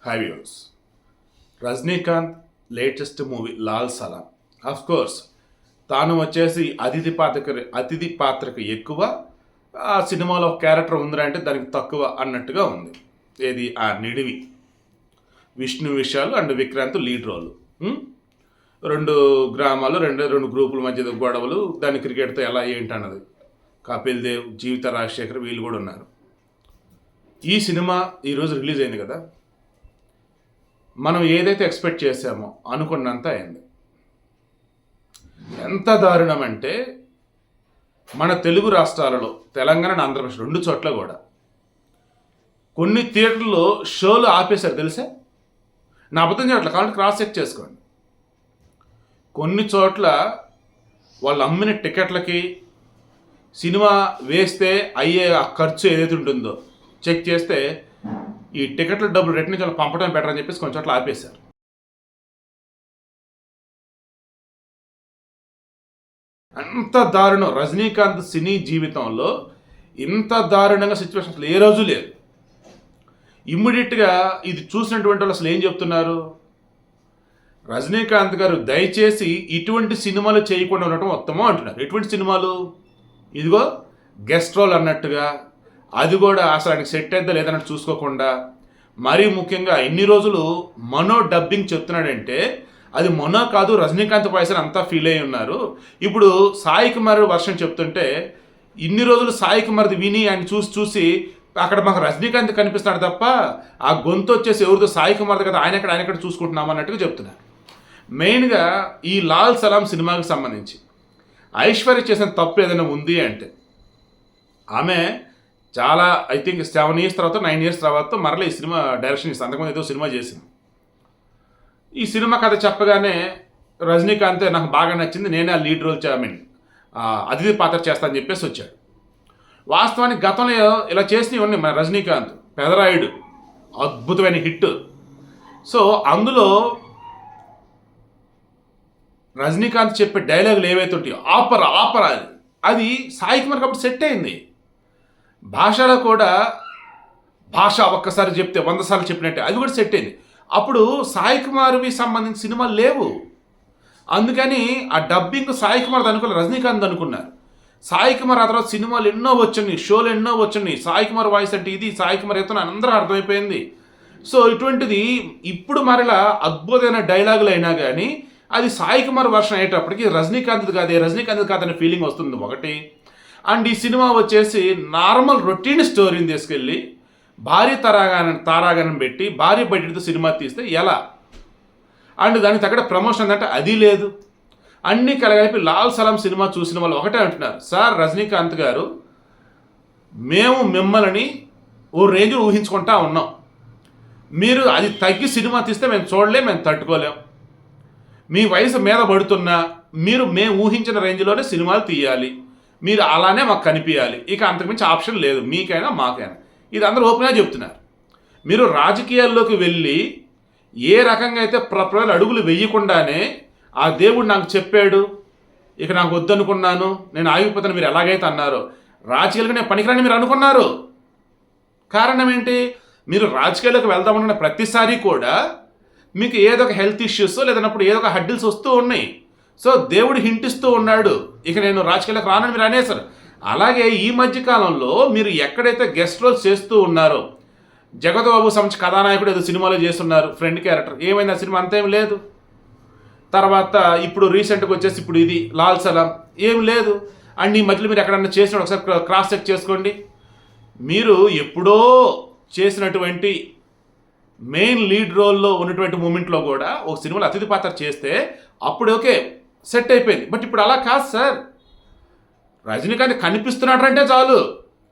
High views. Rajinikanth latest movie Lal Salaam. Of course తాను వచ్చేసి అతిథి పాత్రకు ఎక్కువ, ఆ సినిమాలో ఒక క్యారెక్టర్ ఉందిరా అంటే దానికి తక్కువ అన్నట్టుగా ఉంది. ఏది ఆ నిడివి Vishnu Vishal and Vikrant lead role. రెండు గ్రామాలు రెండు గ్రూపుల మధ్య గొడవలు, దాని క్రికెట్తో ఎలా ఏంటి అన్నది. కపిల్ దేవ్, జీవిత రాజశేఖర్ వీళ్ళు కూడా ఉన్నారు. ఈ సినిమా ఈరోజు రిలీజ్ అయింది కదా, మనం ఏదైతే ఎక్స్పెక్ట్ చేసామో అనుకున్నంత అయింది. ఎంత దారుణం అంటే మన తెలుగు రాష్ట్రాలలో తెలంగాణ అండ్ ఆంధ్రప్రదేశ్ రెండు చోట్ల కూడా కొన్ని థియేటర్లో షోలు ఆపేశారు తెలుసా. నా అబద్ధం చేయట్ల, కాబట్టి క్రాస్ చెక్ చేసుకోండి. కొన్ని చోట్ల వాళ్ళు అమ్మిన టికెట్లకి సినిమా వేస్తే అయ్యే ఆ ఖర్చు ఏదైతే ఉంటుందో చెక్ చేస్తే ఈ టికెట్ల డబ్బులు రిటర్న్ నుంచి పంపడం బెటర్ అని చెప్పేసి కొన్ని చోట్ల ఆపేశారు. అంత దారుణం రజనీకాంత్ సినీ జీవితంలో ఇంత దారుణంగా సిచ్యువేషన్ అసలు ఏ రోజు లేదు. ఇమ్మీడియట్గా ఇది చూసినటువంటి వాళ్ళు అసలు ఏం చెప్తున్నారు, రజనీకాంత్ గారు దయచేసి ఇటువంటి సినిమాలు చేయకుండా ఉండటం ఉత్తమం అంటున్నారు. ఎటువంటి సినిమాలు? ఇదిగో గెస్ట్ రోల్ అన్నట్టుగా, అది కూడా అసలు ఆయనకి సెట్ అయిద్దా లేదన్నట్టు చూసుకోకుండా, మరీ ముఖ్యంగా ఇన్ని రోజులు మనో డబ్బింగ్ చెప్తున్నాడంటే అది మనో కాదు, రజనీకాంత్ వాయిస్ అంతా ఫీల్ అయి ఉన్నారు. ఇప్పుడు సాయి కుమార్ వర్షన్ చెప్తుంటే ఇన్ని రోజులు సాయి కుమార్ది విని ఆయన చూసి అక్కడ మాకు రజనీకాంత్ కనిపిస్తున్నాడు తప్ప ఆ గొంతు వచ్చేసి ఎవరితో సాయి కుమార్ది కదా, ఆయన ఎక్కడ చూసుకుంటున్నాం అన్నట్టుగా చెప్తున్నారు. మెయిన్గా ఈ లాల్ సలాం సినిమాకి సంబంధించి ఐశ్వర్య చేసిన తప్పు ఏదైనా ఉంది అంటే, ఆమె చాలా ఐ థింక్ 7 years తర్వాత 9 years తర్వాత మరలా ఈ సినిమా డైరెక్షన్ ఇస్తుంది. అంతకుముందు ఏదో సినిమా చేసింది. ఈ సినిమా కథ చెప్పగానే రజనీకాంత్ నాకు బాగా నచ్చింది, నేనే ఆ లీడ్ రోల్ అతిథి పాత్ర చేస్తానని చెప్పేసి వచ్చాడు. వాస్తవానికి గతంలో ఇలా చేసినవి ఉన్నాయి మన రజనీకాంత్. పెదరాయుడు అద్భుతమైన హిట్. సో అందులో రజనీకాంత్ చెప్పే డైలాగులు ఏవైతే ఉంటాయో ఆపరా అది సాయి కుమార్ కాబట్టి సెట్ అయింది. భాషలో కూడా భాష ఒక్కసారి చెప్తే 100 సార్లు చెప్పినట్టే అది కూడా సెట్ అయింది. అప్పుడు సాయి కుమార్వి సంబంధించిన సినిమాలు లేవు, అందుకని ఆ డబ్బింగ్ సాయి కుమార్ అనుకున్నారు, రజనీకాంత్ అనుకున్నారు. సాయి కుమార్ ఆ తర్వాత సినిమాలు ఎన్నో వచ్చినాయి, షోలు ఎన్నో వచ్చినాయి. సాయి కుమార్ వాయిస్ అంటే ఇది, సాయి కుమార్ ఎత్తున అందరూ అర్థమైపోయింది. సో ఇటువంటిది ఇప్పుడు మరలా అద్భుతమైన డైలాగులు అయినా కానీ అది సాయి కుమార్ వర్షన్ అయ్యేటప్పటికి రజనీకాంత్ కాదనే ఫీలింగ్ వస్తుంది ఒకటి. అండ్ ఈ సినిమా వచ్చేసి నార్మల్ రొటీన్ స్టోరీని తీసుకెళ్ళి భారీ తారాగణం పెట్టి భారీ బడ్జెట్తో సినిమా తీస్తే ఎలా, అండ్ దానికి తగ్గ ప్రమోషన్ అంటే అది లేదు. అన్నీ కలగలిపి లాల్ సలాం సినిమా చూసిన వాళ్ళు ఒకటే అంటున్నారు, సార్ రజనీకాంత్ గారు మేము మిమ్మల్ని ఓ రేంజ్ ఊహించుకుంటా ఉన్నాం, మీరు అది తగ్గి సినిమా తీస్తే మేము చూడలేం, మేము తట్టుకోలేం. మీ వయసు మీద పడుతున్నా మీరు మేము ఊహించిన రేంజ్లోనే సినిమాలు తీయాలి, మీరు అలానే మాకు కనిపించాలి, ఇక అంతకుమించి ఆప్షన్ లేదు మీకైనా మాకైనా. ఇది అందరూ ఓపెన్గా చెప్తున్నారు. మీరు రాజకీయాల్లోకి వెళ్ళి ఏ రకంగా అయితే ప్రజలు అడుగులు వేయకుండానే ఆ దేవుడు నాకు చెప్పాడు, ఇక నాకు వద్దనుకున్నాను, నేను ఆగిపోతాను మీరు ఎలాగైతే అన్నారో, రాజకీయాలకు నేను పనికిరాని మీరు అనుకున్నారు. కారణం ఏంటి, మీరు రాజకీయాల్లోకి వెళ్దామన్న ప్రతిసారి కూడా మీకు ఏదో ఒక హెల్త్ ఇష్యూస్ లేదన్నప్పుడు ఏదో ఒక హడ్డిల్స్ వస్తూ ఉన్నాయి. సో దేవుడు హింటిస్తూ ఉన్నాడు, ఇక నేను రాజకీయాలకు రానని మీరు అనేసారు. అలాగే ఈ మధ్యకాలంలో మీరు ఎక్కడైతే గెస్ట్ రోల్స్ చేస్తూ ఉన్నారో, జగత్ బాబు సంబంధించి కథానాయకుడు ఏదో సినిమాలో చేస్తున్నారు ఫ్రెండ్ క్యారెక్టర్, ఏమైంది ఆ సినిమా అంతేం లేదు. తర్వాత ఇప్పుడు రీసెంట్గా వచ్చేసి ఇప్పుడు ఇది లాల్ సలాం ఏం లేదు. అండ్ ఈ మధ్యలో మీరు ఎక్కడన్నా చేసిన ఒకసారి క్రాస్ చెక్ చేసుకోండి. మీరు ఎప్పుడో చేసినటువంటి మెయిన్ లీడ్ రోల్లో ఉన్నటువంటి మూమెంట్లో కూడా ఒక సినిమాలో అతిథి పాత్ర చేస్తే అప్పుడు ఓకే సెట్ అయిపోయింది. బట్ ఇప్పుడు అలా కాదు సార్, రజనీకాంత్ కనిపిస్తున్నాడు అంటే చాలు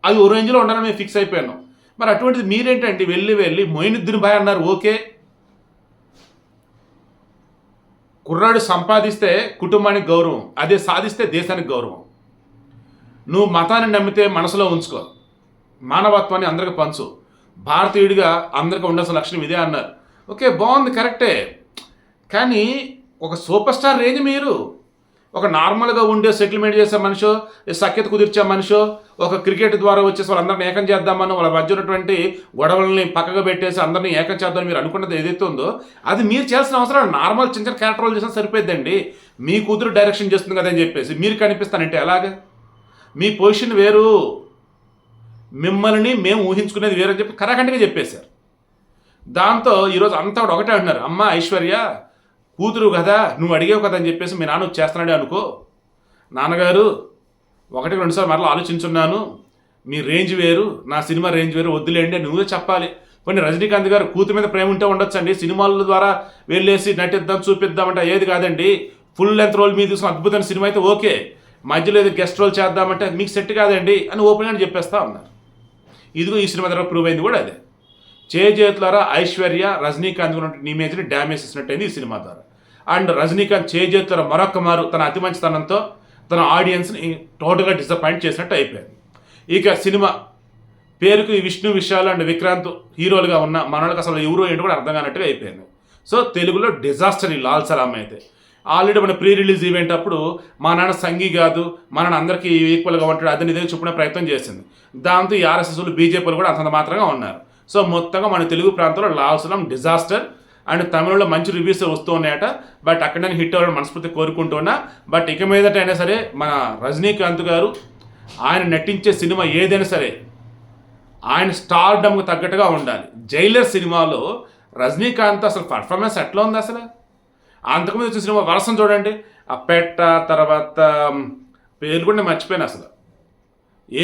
అది ఓ రేంజ్లో ఉండాలని మేము ఫిక్స్ అయిపోయాను. మరి అటువంటిది మీరేంటంటే వెళ్ళి మొయినుద్దీన్ భాయ్ అన్నారు, ఓకే కుర్రాడు సంపాదిస్తే కుటుంబానికి గౌరవం, అదే సాధిస్తే దేశానికి గౌరవం. నువ్వు మతాన్ని నమ్మితే మనసులో ఉంచుకో, మానవత్వాన్ని అందరికి పంచు, భారతీయుడిగా అందరికీ ఉండాల్సిన లక్షణం ఇదే అన్నారు. ఓకే బాగుంది, కరెక్టే. కానీ ఒక సూపర్ స్టార్ రేంజ్ ఒక నార్మల్గా ఉండే సెటిల్మెంట్ చేసే మనిషో, సఖ్యత కుదిర్చే మనిషో, ఒక క్రికెట్ ద్వారా వచ్చేసి వాళ్ళందరినీ ఏకం చేద్దామని వాళ్ళ మధ్య ఉన్నటువంటి గొడవలని పక్కగా పెట్టేసి అందరినీ ఏకం చేద్దామని మీరు అనుకున్నది ఏదైతే ఉందో అది మీరు చేయాల్సిన అవసరం. నార్మల్ చిన్న చిన్న క్యారెక్టర్ రోల్ చేసినా సరిపోద్దండి. మీ కూతురు డైరెక్షన్ చేస్తుంది కదా అని చెప్పేసి మీరు కనిపిస్తానంటే ఎలాగా? మీ పొజిషన్ వేరు, మిమ్మల్ని మేము ఊహించుకునేది వేరు అని చెప్పి కరాఖండిగా చెప్పేశారు. దాంతో ఈరోజు అంతా కూడా ఒకటే అంటున్నారు, అమ్మ ఐశ్వర్య కూతురు కదా, నువ్వు అడిగావు కదా అని చెప్పేసి మీ నాన్న చేస్తున్నాడే అనుకో, నాన్నగారు ఒకటి రెండుసార్లు మరలా ఆలోచించున్నాను, మీ రేంజ్ వేరు, నా సినిమా రేంజ్ వేరు, వద్దులేండి నువ్వే చెప్పాలి. కొన్ని రజనీకాంత్ గారు కూతురు మీద ప్రేమ ఉంటే ఉండొచ్చండి, సినిమాల ద్వారా వెళ్ళేసి నటిద్దాం చూపిద్దామంటే ఏది కాదండి. ఫుల్ లెంత్ రోల్ మీద తీసుకుని అద్భుతమైన సినిమా అయితే ఓకే, మధ్యలో ఏదో గెస్ట్ రోల్ చేద్దామంటే మీకు సెట్ కాదండి అని ఓపెన్గా చెప్పేస్తా ఉన్నారు. ఇదిగో ఈ సినిమా ద్వారా ప్రూవ్ అయింది కూడా అదే. చేజేతులారా ఐశ్వర్య రజనీకాంత్ ఉన్నటువంటి ఇమేజ్ని డ్యామేజ్ చేసినట్టయింది ఈ సినిమా ద్వారా. అండ్ రజనీకాంత్ చేజేతులారా మరొక మారు తన అతి మంచితనంతో తన ఆడియన్స్ని టోటల్గా డిసప్పాయింట్ చేసినట్టు అయిపోయింది. ఇక సినిమా పేరుకు విష్ణు విశాల్ అండ్ విక్రాంత్ హీరోలుగా ఉన్న మనోళ్ళకి అసలు ఎవరో ఏంటో కూడా అర్థం కానట్టుగా అయిపోయింది. సో తెలుగులో డిజాస్టర్ ఈ లాల్ సలాం అయితే. ఆల్రెడీ మన ప్రీ రిలీజ్ ఈవెంట్ అప్పుడు మా నాన్న సంఘీ కాదు, మా నాన్న అందరికీ ఈక్వల్గా ఉంటాడు అదని ఇదే చూపునే ప్రయత్నం చేసింది. దాంతో ఈ ఆర్ఎస్ఎస్లు బీజేపీలు కూడా అంతంత మాత్రంగా ఉన్నారు. సో మొత్తంగా మన తెలుగు ప్రాంతంలో లాల్ సలాం డిజాస్టర్. అండ్ తమిళలో మంచి రివ్యూస్ వస్తూ ఉన్నాయట. బట్ అక్కడ నేను హిట్ అవ్వడం మనస్ఫూర్తి కోరుకుంటున్నా. బట్ ఇక మీదట అయినా సరే మన రజనీకాంత్ గారు ఆయన నటించే సినిమా ఏదైనా సరే ఆయన స్టార్డమ్కి తగ్గట్టుగా ఉండాలి. జైలర్ సినిమాలో రజనీకాంత్ అసలు పర్ఫార్మెన్స్ ఎట్లా ఉంది అసలు? అంతకుముందు వచ్చిన సినిమా వరసం చూడండి, ఆ పెట్ట తర్వాత పేరు కూడా నేను మర్చిపోయాను అసలు,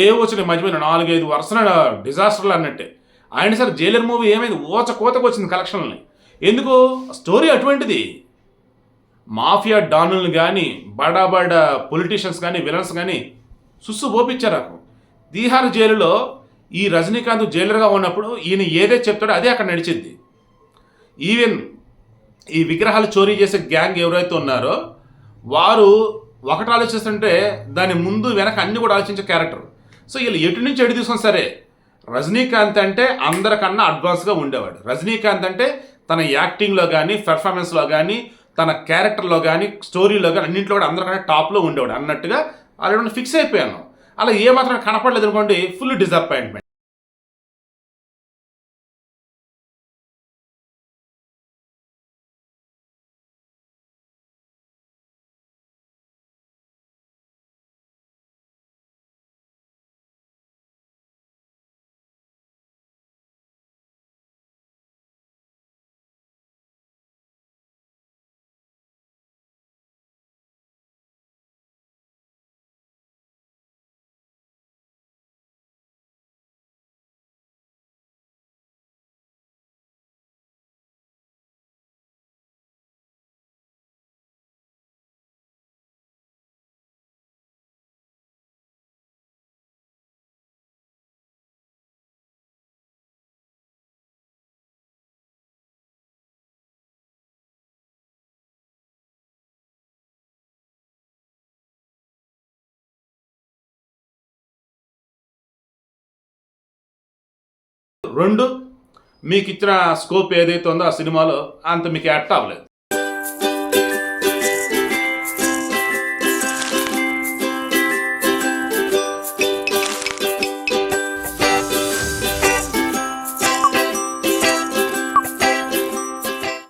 ఏ వచ్చినాయి మర్చిపోయినా 4-5 వరుసన డిజాస్టర్లు అన్నట్టే. ఆయన సరే జైలర్ మూవీ ఏమైంది, ఓచ కోతకు వచ్చింది కలెక్షన్లని. ఎందుకు? స్టోరీ అటువంటిది. మాఫియా డానులను కానీ బడా బడా పొలిటీషియన్స్ కానీ విలన్స్ కానీ సుస్సు పోపించారు. తీహార్ జైలులో ఈ రజనీకాంత్ జైలర్గా ఉన్నప్పుడు ఈయన ఏదైతే చెప్తాడో అదే అక్కడ నడిచింది. ఈవెన్ ఈ విగ్రహాలు చోరీ చేసే గ్యాంగ్ ఎవరైతే ఉన్నారో వారు ఒకటి ఆలోచిస్తుంటే దాని ముందు వెనక అన్ని కూడా ఆలోచించే క్యారెక్టర్. సో వీళ్ళు ఎటు నుంచి ఎటు తీసుకొని సరే రజనీకాంత్ అంటే అందరికన్నా అడ్వాన్స్గా ఉండేవాడు. రజనీకాంత్ అంటే తన యాక్టింగ్లో కానీ పెర్ఫార్మెన్స్లో కానీ తన క్యారెక్టర్లో కానీ స్టోరీలో కానీ అన్నింటిలో కూడా అందరికన్నా టాప్లో ఉండేవాడు అన్నట్టుగా ఆల్రెడీ ఫిక్స్ అయిపోయాను. అలా ఏమాత్రం కనపడలేదు అనుకోండి, ఫుల్ డిసప్పాయింట్మెంట్. రెండు, మీకు ఇచ్చిన స్కోప్ ఏదైతే ఉందో ఆ సినిమాలో అంత మీకు యాక్ట్ అవ్వలేదు.